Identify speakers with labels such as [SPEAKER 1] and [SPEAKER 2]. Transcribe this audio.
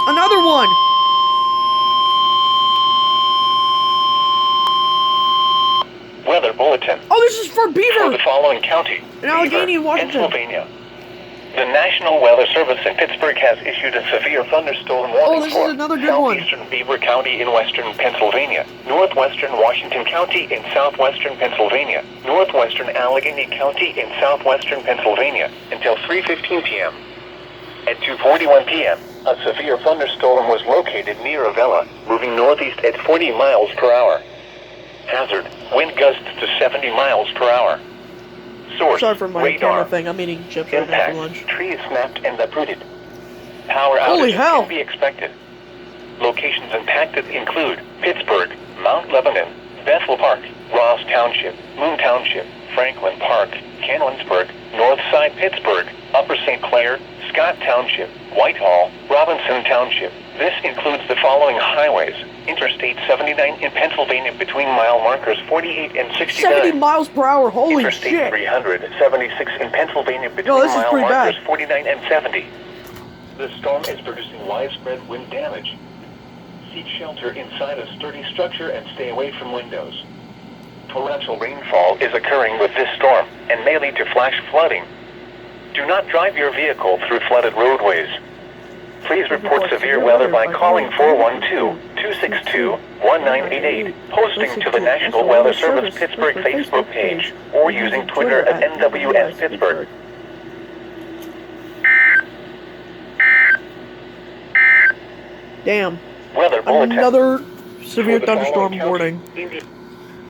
[SPEAKER 1] Another one!
[SPEAKER 2] Weather bulletin.
[SPEAKER 1] Oh, this is for
[SPEAKER 2] For
[SPEAKER 1] Beaver!
[SPEAKER 2] the following county.
[SPEAKER 1] In Allegheny,
[SPEAKER 2] Beaver,
[SPEAKER 1] Washington.
[SPEAKER 2] Pennsylvania. The National Weather Service in Pittsburgh has issued a severe thunderstorm warning
[SPEAKER 1] this
[SPEAKER 2] for
[SPEAKER 1] is another good one.
[SPEAKER 2] southeastern Beaver County in western Pennsylvania, northwestern Washington County in southwestern Pennsylvania, northwestern Allegheny County in southwestern Pennsylvania until 3:15 p.m. At 2:41 p.m., a severe thunderstorm was located near Avella, moving northeast at 40 miles per hour. Hazard, wind gusts to 70 miles per hour. Source,
[SPEAKER 1] Sorry for my
[SPEAKER 2] radar.
[SPEAKER 1] camera thing. I'm eating chips right now for
[SPEAKER 2] Impact,
[SPEAKER 1] lunch.
[SPEAKER 2] trees snapped and uprooted. Power
[SPEAKER 1] Holy
[SPEAKER 2] outage
[SPEAKER 1] hell.
[SPEAKER 2] can be expected. Locations impacted include Pittsburgh, Mount Lebanon, Bethel Park, Ross Township, Moon Township, Franklin Park, Canonsburg, Northside Pittsburgh, Upper St. Clair, Scott Township, Whitehall, Robinson Township. This includes the following highways: Interstate 79 in Pennsylvania between mile markers 48 and 69.
[SPEAKER 1] 70 miles per hour, holy
[SPEAKER 2] Interstate
[SPEAKER 1] shit!
[SPEAKER 2] 376 in Pennsylvania between
[SPEAKER 1] No, this is
[SPEAKER 2] mile
[SPEAKER 1] pretty
[SPEAKER 2] markers
[SPEAKER 1] bad.
[SPEAKER 2] 49 and 70. The storm is producing widespread wind damage. Seek shelter inside a sturdy structure and stay away from windows. Torrential rainfall is occurring with this storm and may lead to flash flooding. Do not drive your vehicle through flooded roadways. Please report severe weather by calling 412-262-1988, posting to the National Weather Service Pittsburgh Facebook page, or using Twitter at NWS Pittsburgh.
[SPEAKER 1] Damn.
[SPEAKER 2] Weather bulletin.
[SPEAKER 1] Another severe
[SPEAKER 2] For the following
[SPEAKER 1] thunderstorm
[SPEAKER 2] county,
[SPEAKER 1] warning.
[SPEAKER 2] Indiana.